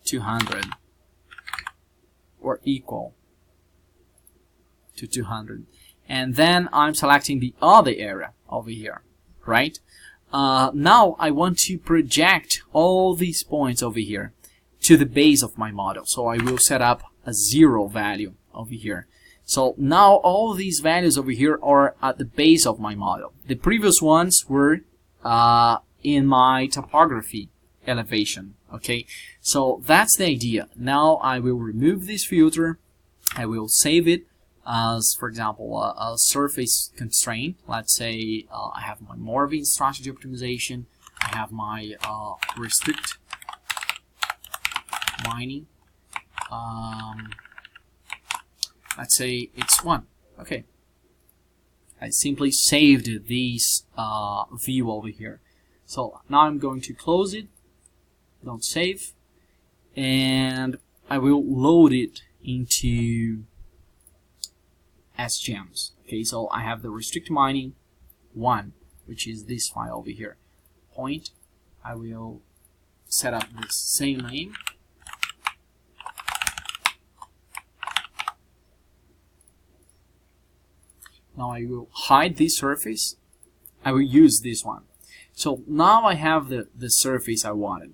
[SPEAKER 1] 200 or equal to 200. And then I'm selecting the other area over here, right? Now I want to project all these points over here to the base of my model. So I will set up a 0 value over here. So now all these values over here are at the base of my model. The previous ones were in my topography elevation. Okay, so that's the idea. Now I will remove this filter. I will save it as, for example, a surface constraint. Let's say I have my Morvin strategy optimization. I have my restrict mining. Let's say it's 1. Okay. I simply saved this view over here. So now I'm going to close it. Don't save. And I will load it into SGMs. Okay, so I have the restrict mining 1, which is this file over here. Point. I will set up the same name. Now I will hide this surface. I will use this one. So now I have the surface I wanted,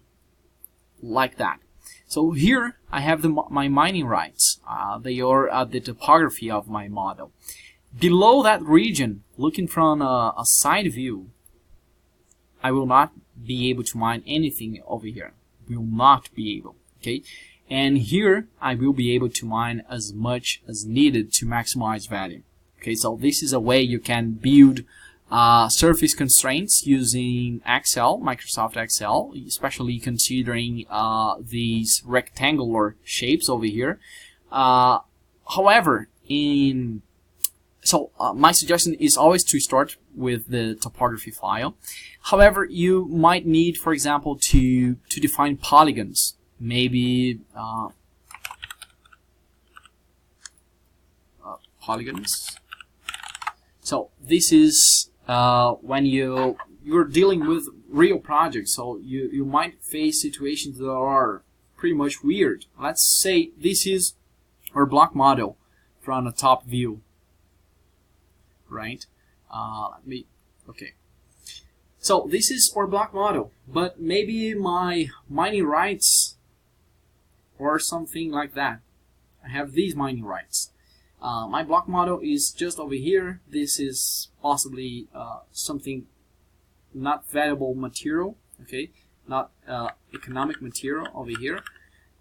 [SPEAKER 1] like that. So here I have my mining rights. They are at the topography of my model. Below that region, looking from a side view, I will not be able to mine anything over here. Will not be able. Okay, and here I will be able to mine as much as needed to maximize value. Okay, so this is a way you can build surface constraints using Excel, Microsoft Excel, especially considering these rectangular shapes over here. However, my suggestion is always to start with the topography file. However, you might need, for example, to define polygons. Maybe polygons. So this is when you're dealing with real projects, so you might face situations that are pretty much weird. Let's say this is our block model from a top view, right? Okay. So this is our block model, but maybe my mining rights or something like that. I have these mining rights. My block model is just over here. This is possibly something not valuable material, okay, not economic material over here.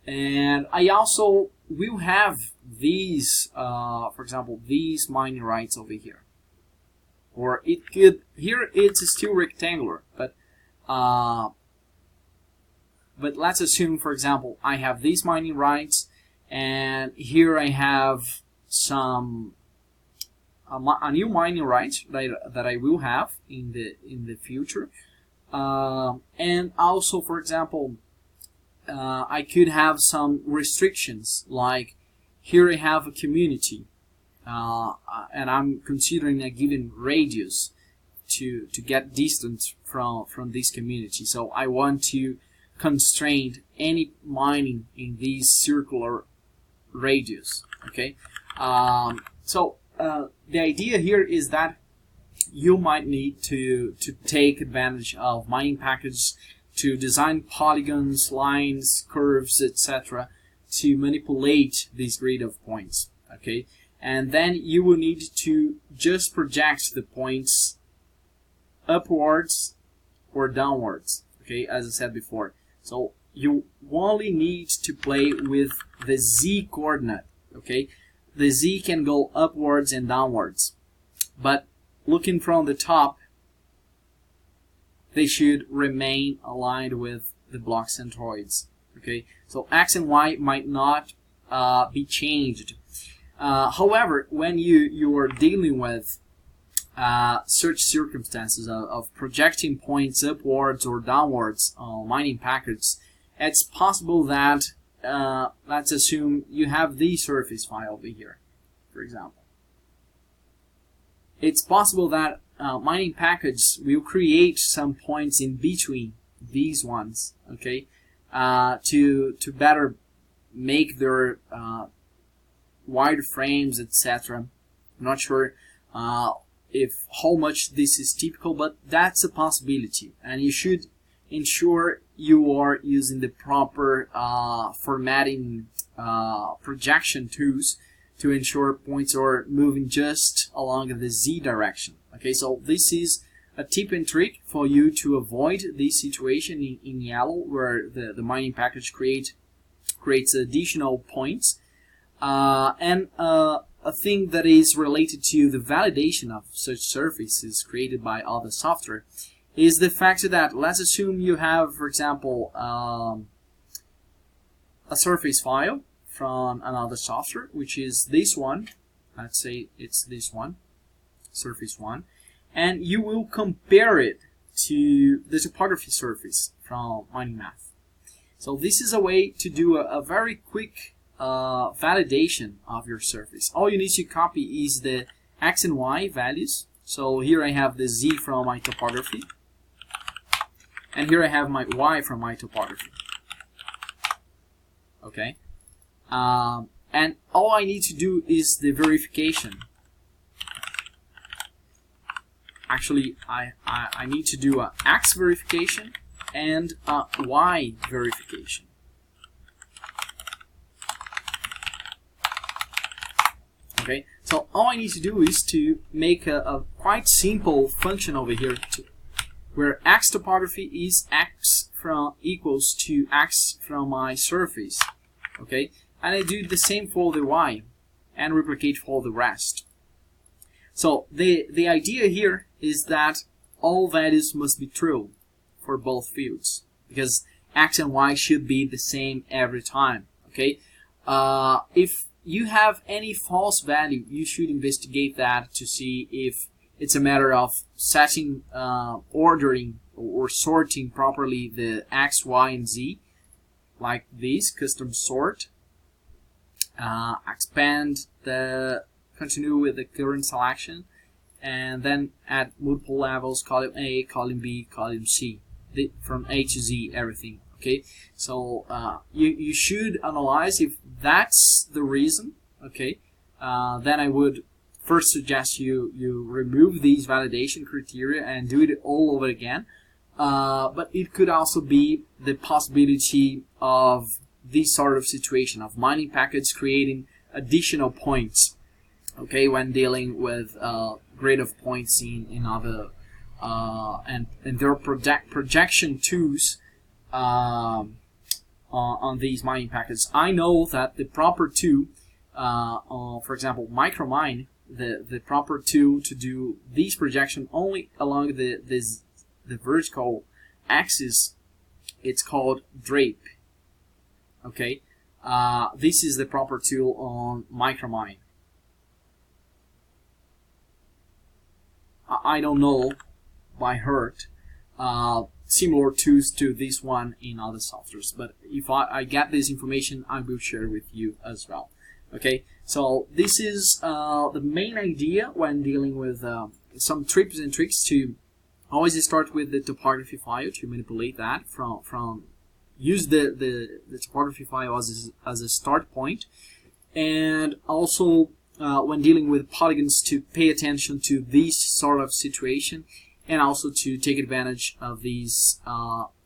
[SPEAKER 1] And I also will have these, for example, these mining rights over here. Or it could, here it's still rectangular, but let's assume, for example, I have these mining rights, and here I have some a new mining right that I will have in the future, and also, for example, I could have some restrictions, like here I have a community, and I'm considering a given radius to get distance from this community. So I want to constrain any mining in this circular radius. Okay, the idea here is that you might need to take advantage of mining packages to design polygons, lines, curves, etc., to manipulate this grid of points. Okay, and then you will need to just project the points upwards or downwards. Okay, as I said before. So you only need to play with the z coordinate. Okay, the z can go upwards and downwards, but looking from the top, they should remain aligned with the block centroids. Okay, so x and y might not be changed. However, when you are dealing with such circumstances of projecting points upwards or downwards on mining packages, it's possible that let's assume you have the surface file over here, for example. It's possible that mining packages will create some points in between these ones, okay, to better make their wide frames, etc. I'm not sure if how much this is typical, but that's a possibility, and you should ensure you are using the proper formatting projection tools to ensure points are moving just along the z direction. Okay, so this is a tip and trick for you to avoid this situation in yellow, where the mining package creates additional points. And a thing that is related to the validation of such surfaces created by other software is the fact that, let's assume you have, for example, a surface file from another software, which is this one. Let's say it's this one, surface 1, and you will compare it to the topography surface from MiningMath. So this is a way to do a very quick validation of your surface. All you need to copy is the x and y values. So here I have the z from my topography, and here I have my y from my topography. Okay, and all I need to do is the verification. Actually, I need to do a x verification and a y verification. Okay, so all I need to do is to make a quite simple function over here, where x topography is x from equals to x from my surface. Okay, and I do the same for the y and replicate for the rest. So the idea here is that all values must be true for both fields, because x and y should be the same every time. Okay, if you have any false value, you should investigate that to see if it's a matter of setting, ordering or sorting properly the x, y, and z, like this custom sort. Expand continue with the current selection, and then add multiple levels, column A, column B, column C, from A to Z, everything. Okay, so you should analyze if that's the reason. Okay, then I would first suggest you remove these validation criteria and do it all over again. But it could also be the possibility of this sort of situation of mining packets creating additional points. Okay, when dealing with grid of points in other and their projection tools on these mining packets. I know that the proper tool, for example, MicroMine, the proper tool to do these projection only along the vertical axis, it's called drape. Okay, this is the proper tool on MicroMine. I don't know by heart similar tools to this one in other softwares, but if I get this information, I will share with you as well. Okay, so this is the main idea when dealing with some tips and tricks to always start with the topography file to manipulate that from use the topography file as a start point, and also when dealing with polygons to pay attention to this sort of situation, and also to take advantage of these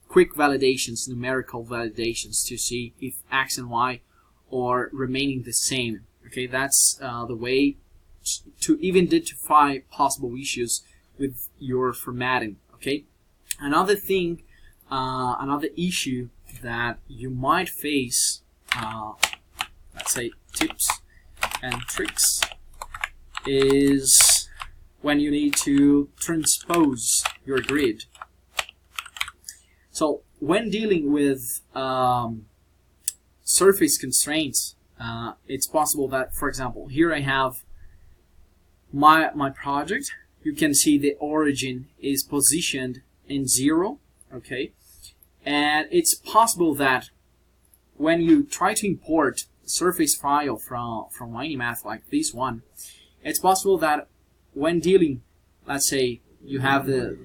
[SPEAKER 1] quick validations, numerical validations, to see if X and Y are remaining the same. Okay, that's the way to even identify possible issues with your formatting. Okay, another thing, another issue that you might face, let's say tips and tricks, is when you need to transpose your grid. So when dealing with surface constraints, it's possible that, for example, here I have my project. You can see the origin is positioned in 0, okay? And it's possible that when you try to import a surface file from MiningMath like this one, it's possible that when dealing, let's say you have the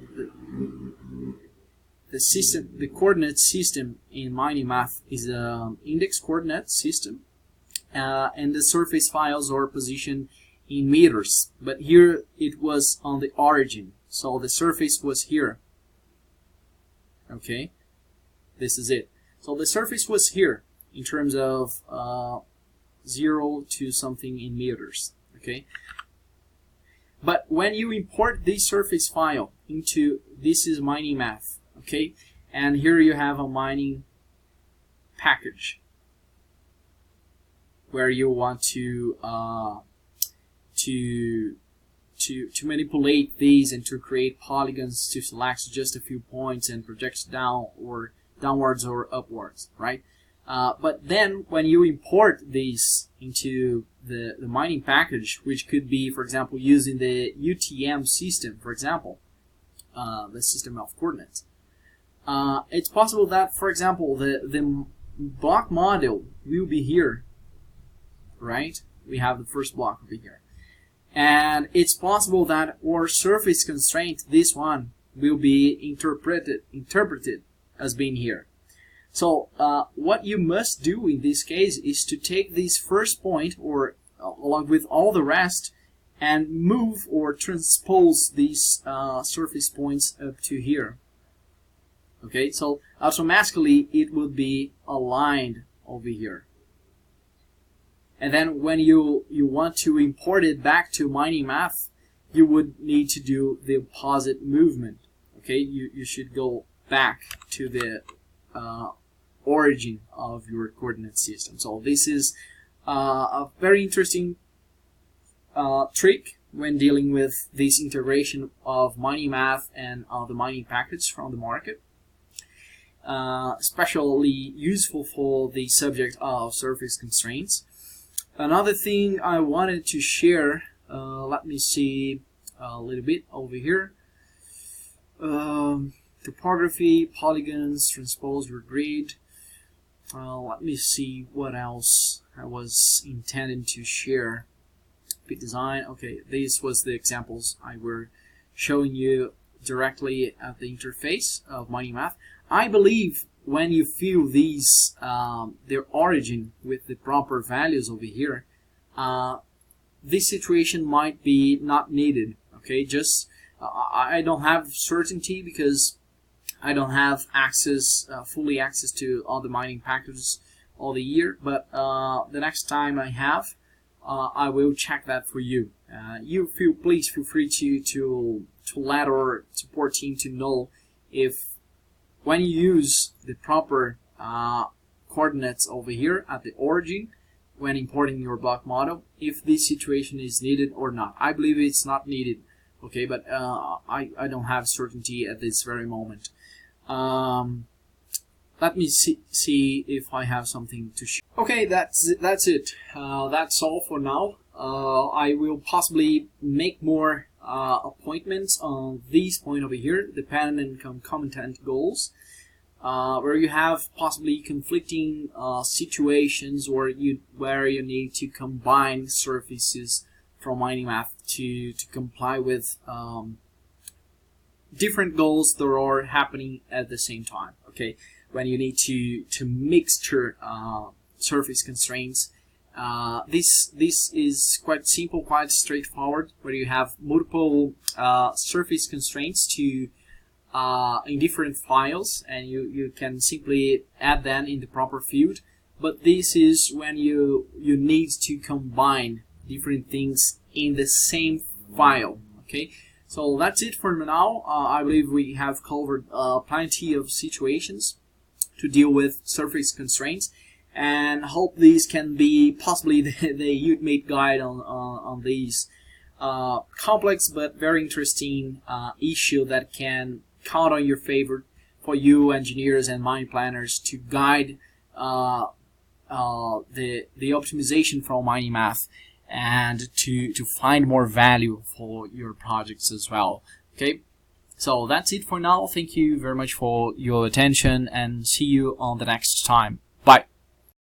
[SPEAKER 1] system, the coordinate system in MiningMath is an index coordinate system, and the surface files are positioned in meters, but here it was on the origin, so the surface was here. Okay, this is it. So the surface was here in terms of 0 to something in meters. Okay, but when you import this surface file into, this is MiningMath, okay, and here you have a mining package where you want to manipulate these and to create polygons to select just a few points and project down or downwards or upwards, right? But then when you import these into the mining package, which could be, for example, using the UTM system, for example, the system of coordinates, it's possible that, for example, the block model will be here, right? We have the first block over here. And it's possible that our surface constraint, this one, will be interpreted as being here. So what you must do in this case is to take this first point, or along with all the rest, and move or transpose these surface points up to here. Okay, so automatically it will be aligned over here. And then when you want to import it back to MiningMath, you would need to do the opposite movement. Okay, you should go back to the origin of your coordinate system. So this is a very interesting trick when dealing with this integration of MiningMath and the mining package from the market. Especially useful for the subject of surface constraints. Another thing I wanted to share, let me see a little bit over here. Topography, polygons, transpose your grid. Let me see what else I was intending to share. Bit design. Okay, this was the examples I were showing you directly at the interface of MiningMath. I believe when you fill these, their origin with the proper values over here, this situation might be not needed. Okay, just I don't have certainty because I don't have access, fully access to all the mining packages all the year. But the next time I have, I will check that for you. Please feel free to let our support team to know if, when you use the proper coordinates over here at the origin, when importing your block model, if this situation is needed or not. I believe it's not needed, okay, but I don't have certainty at this very moment. Let me see if I have something to share. Okay, that's it. That's all for now. I will possibly make more appointments on this point over here, dependent and concomitant goals, where you have possibly conflicting situations where you need to combine surfaces from MiningMath to comply with different goals that are happening at the same time. Okay, when you need to mixture surface constraints. This is quite simple, quite straightforward, where you have multiple surface constraints to in different files, and you can simply add them in the proper field. But this is when you need to combine different things in the same file. Okay, so that's it for now. I believe we have covered plenty of situations to deal with surface constraints, and hope these can be possibly the ultimate guide on these complex but very interesting issue that can count on your favor for you engineers and mine planners to guide the optimization from MiningMath, and to find more value for your projects as well. Okay, so that's it for now. Thank you very much for your attention, and see you on the next time. Bye.